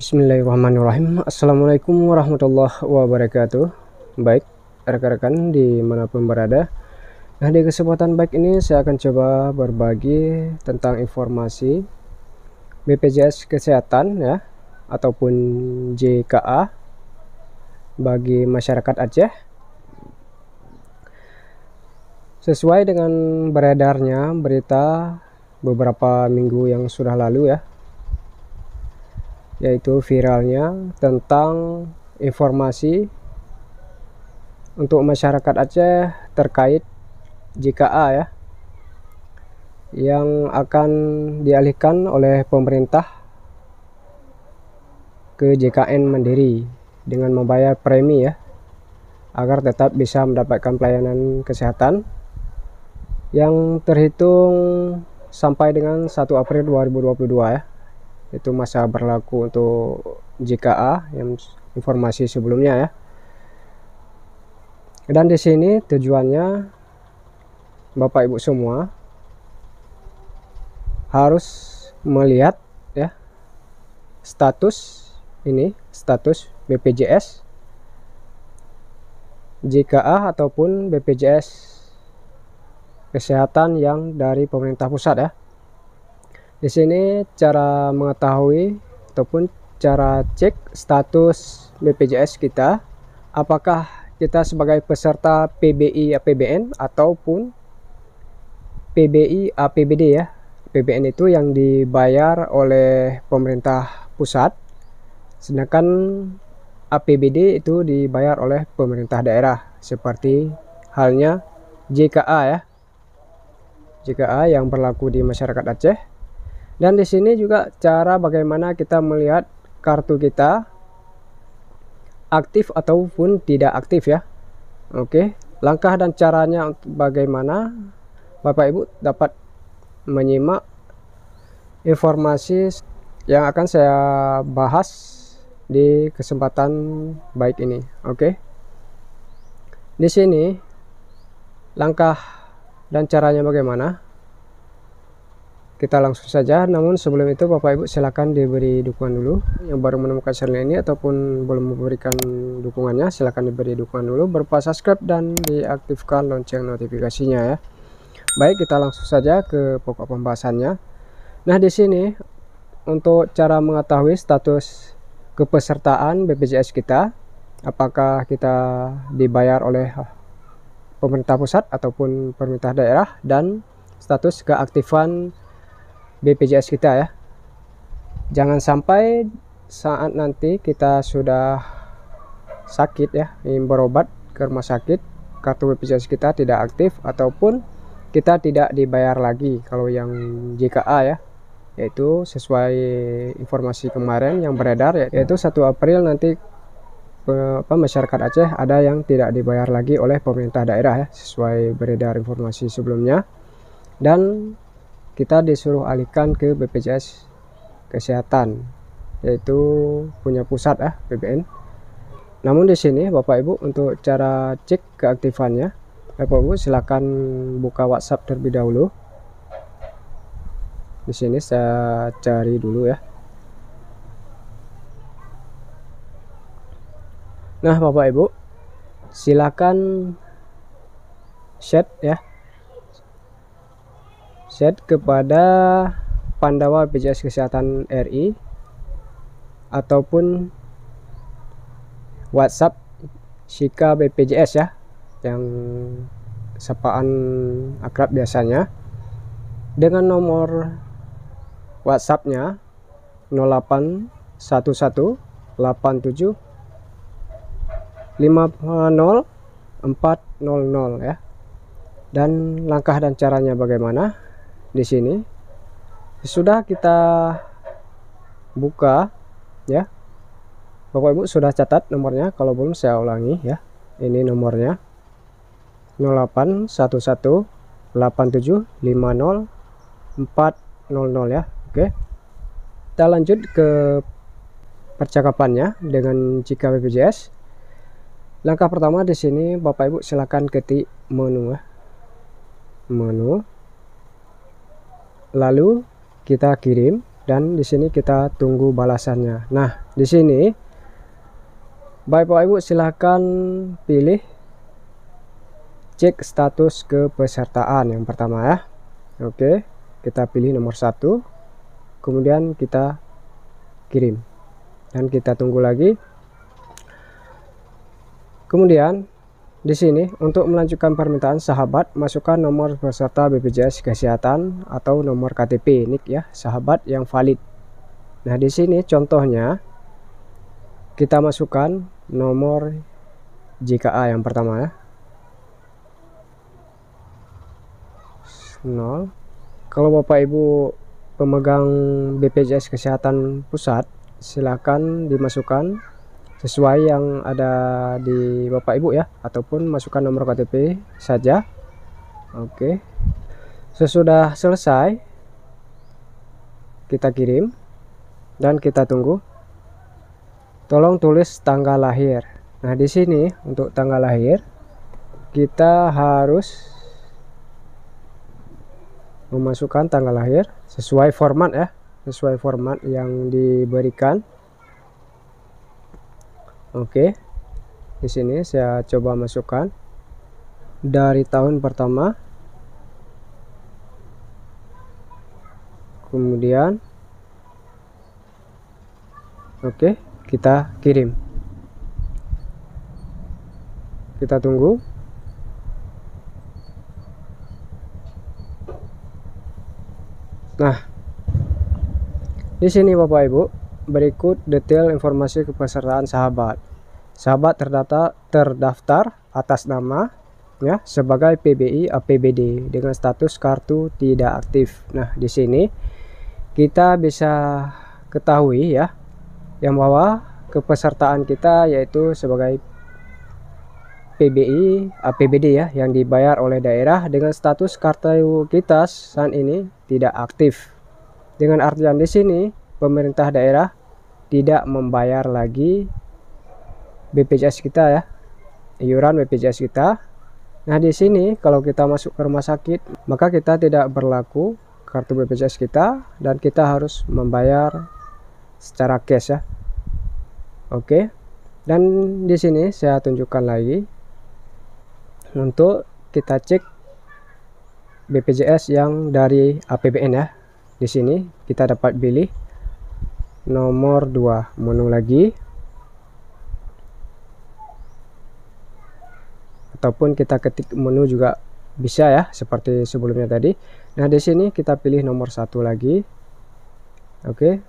Bismillahirrahmanirrahim. Assalamualaikum warahmatullahi wabarakatuh. Baik, rekan-rekan dimanapun berada. Nah, di kesempatan baik ini saya akan coba berbagi tentang informasi BPJS Kesehatan ya, ataupun JKA bagi masyarakat Aceh. Sesuai dengan beredarnya berita beberapa minggu yang sudah lalu ya, yaitu viralnya tentang informasi untuk masyarakat Aceh terkait JKA ya, yang akan dialihkan oleh pemerintah ke JKN Mandiri dengan membayar premi ya, agar tetap bisa mendapatkan pelayanan kesehatan yang terhitung sampai dengan 1 April 2022 ya. Itu masa berlaku untuk JKA yang informasi sebelumnya ya. Dan di sini tujuannya Bapak Ibu semua harus melihat ya status BPJS JKA ataupun BPJS Kesehatan yang dari pemerintah pusat ya. Di sini cara mengetahui ataupun cara cek status BPJS kita, apakah kita sebagai peserta PBI APBN ataupun PBI APBD ya. PBN itu yang dibayar oleh pemerintah pusat, sedangkan APBD itu dibayar oleh pemerintah daerah, seperti halnya JKA ya. JKA yang berlaku di masyarakat Aceh. Dan di sini juga cara bagaimana kita melihat kartu kita aktif ataupun tidak aktif ya. Oke, langkah dan caranya untuk bagaimana Bapak Ibu dapat menyimak informasi yang akan saya bahas di kesempatan baik ini. Oke. Di sini langkah dan caranya bagaimana? Kita langsung saja, namun sebelum itu Bapak Ibu silakan diberi dukungan dulu. Yang baru menemukan channel ini ataupun belum memberikan dukungannya, silakan diberi dukungan dulu, berupa subscribe dan diaktifkan lonceng notifikasinya ya. Baik, kita langsung saja ke pokok pembahasannya. Nah, di sini untuk cara mengetahui status kepesertaan BPJS kita, apakah kita dibayar oleh pemerintah pusat ataupun pemerintah daerah, dan status keaktifan BPJS kita ya. Jangan sampai saat nanti kita sudah sakit ya, ingin berobat ke rumah sakit, kartu BPJS kita tidak aktif ataupun kita tidak dibayar lagi kalau yang JKA ya, yaitu sesuai informasi kemarin yang beredar, yaitu 1 April nanti masyarakat Aceh ada yang tidak dibayar lagi oleh pemerintah daerah ya, sesuai beredar informasi sebelumnya, dan kita disuruh alihkan ke BPJS Kesehatan, yaitu punya pusat ya, BPN. Namun di sini Bapak Ibu untuk cara cek keaktifannya, Bapak Ibu silakan buka WhatsApp terlebih dahulu. Di sini saya cari dulu ya. Nah, Bapak Ibu silakan chat ya, chat kepada Pandawa BPJS Kesehatan RI ataupun WhatsApp Shika BPJS ya, yang sapaan akrab biasanya, dengan nomor WhatsAppnya 081187 50400 ya. Dan langkah dan caranya bagaimana? Di sini sudah kita buka ya. Bapak Ibu sudah catat nomornya, kalau belum saya ulangi ya. Ini nomornya 08118750 ya. Oke. Kita lanjut ke percakapannya dengan JKA BPJS. Langkah pertama di sini Bapak Ibu silakan ketik menu ya. Menu. Lalu kita kirim dan di sini kita tunggu balasannya. Nah, di sini Bapak Ibu silahkan pilih cek status kepesertaan yang pertama ya. Oke, kita pilih nomor 1, kemudian kita kirim dan kita tunggu lagi. Kemudian di sini untuk melanjutkan permintaan sahabat, masukkan nomor peserta BPJS Kesehatan atau nomor KTP NIK ya, sahabat yang valid. Nah, di sini contohnya kita masukkan nomor JKA yang pertama ya. 0. Kalau Bapak Ibu pemegang BPJS Kesehatan Pusat, silakan dimasukkan sesuai yang ada di Bapak Ibu ya, ataupun masukkan nomor KTP saja. Oke, sesudah selesai kita kirim dan kita tunggu. Tolong tulis tanggal lahir. Nah, di sini untuk tanggal lahir kita harus memasukkan tanggal lahir sesuai format ya, sesuai format yang diberikan. Oke, di sini saya coba masukkan dari tahun pertama, kemudian oke, kita kirim, kita tunggu. Nah, di sini Bapak Ibu, berikut detail informasi kepesertaan sahabat. Sahabat terdaftar atas nama ya sebagai PBI APBD dengan status kartu tidak aktif. Nah, di sini kita bisa ketahui ya yang bahwa kepesertaan kita yaitu sebagai PBI APBD ya, yang dibayar oleh daerah dengan status kartu kita saat ini tidak aktif. Dengan artian di sini pemerintah daerah tidak membayar lagi BPJS kita ya, iuran BPJS kita. Nah, di sini kalau kita masuk ke rumah sakit, maka kita tidak berlaku kartu BPJS kita dan kita harus membayar secara cash ya. Oke. Dan di sini saya tunjukkan lagi untuk kita cek BPJS yang dari APBN ya. Di sini kita dapat pilih nomor 2, menu lagi, ataupun kita ketik menu juga bisa ya, seperti sebelumnya tadi. Nah, di sini kita pilih nomor 1 lagi. Oke.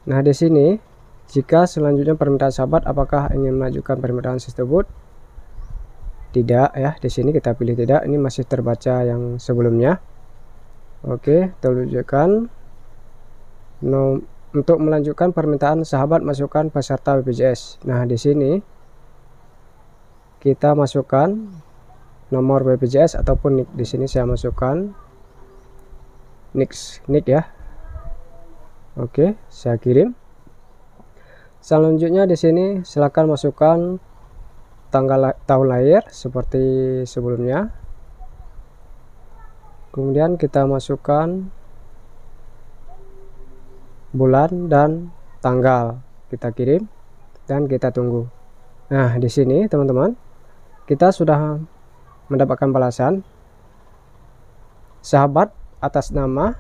Nah, di sini jika selanjutnya permintaan sahabat apakah ingin mengajukan permintaan tersebut, tidak ya. Di sini kita pilih tidak, ini masih terbaca yang sebelumnya. Oke, tunjukkan untuk melanjutkan permintaan sahabat masukkan peserta BPJS. Nah, di sini kita masukkan nomor BPJS ataupun NIK. Di sini saya masukkan NIK ya. Oke, saya kirim. Selanjutnya di sini silakan masukkan tahun lahir seperti sebelumnya. Kemudian kita masukkan bulan dan tanggal. Kita kirim dan kita tunggu. Nah, di sini teman-teman, kita sudah mendapatkan balasan sahabat atas nama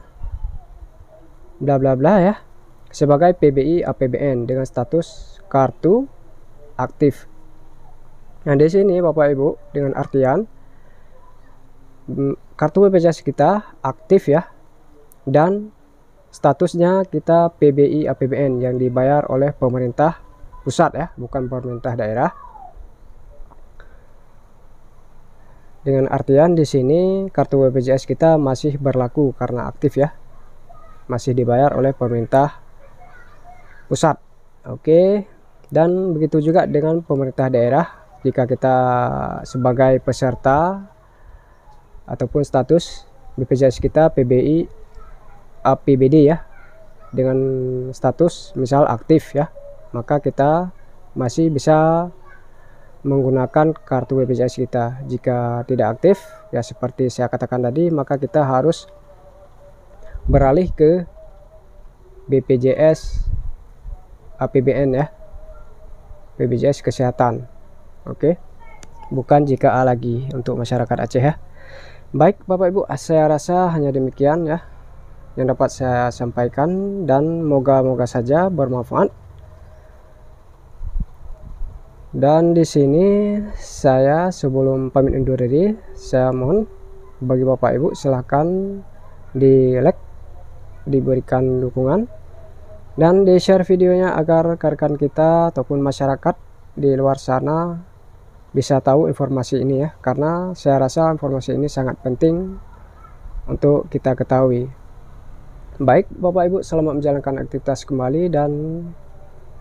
bla bla bla ya sebagai PBI APBN dengan status kartu aktif. Nah, di sini Bapak Ibu dengan artian kartu BPJS kita aktif ya, dan statusnya kita PBI APBN yang dibayar oleh pemerintah pusat ya, bukan pemerintah daerah. Dengan artian di sini kartu BPJS kita masih berlaku karena aktif ya, masih dibayar oleh pemerintah pusat. Oke, dan begitu juga dengan pemerintah daerah. Jika kita sebagai peserta ataupun status BPJS kita PBI APBD ya, dengan status misal aktif ya, maka kita masih bisa menggunakan kartu BPJS kita. Jika tidak aktif ya, seperti saya katakan tadi, maka kita harus beralih ke BPJS APBN ya, BPJS Kesehatan. Oke, bukan JKA lagi untuk masyarakat Aceh ya. Baik Bapak Ibu, saya rasa hanya demikian ya yang dapat saya sampaikan, dan moga-moga saja bermanfaat. Dan di sini saya sebelum pamit undur diri, saya mohon bagi Bapak Ibu silahkan di like, diberikan dukungan, dan di share videonya agar rekan-rekan kita ataupun masyarakat di luar sana bisa tahu informasi ini ya, karena saya rasa informasi ini sangat penting untuk kita ketahui. Baik Bapak Ibu, selamat menjalankan aktivitas kembali, dan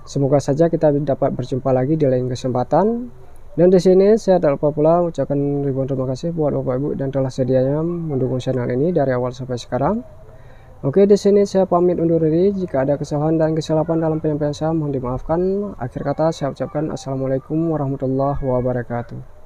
semoga saja kita dapat berjumpa lagi di lain kesempatan. Dan di sini saya tak lupa pula ucapkan ribuan terima kasih buat Bapak Ibu dan telah sedianya mendukung channel ini dari awal sampai sekarang. Oke, di sini saya pamit undur diri. Jika ada kesalahan dan kesilapan dalam penyampaian saya mohon dimaafkan. Akhir kata saya ucapkan assalamualaikum warahmatullahi wabarakatuh.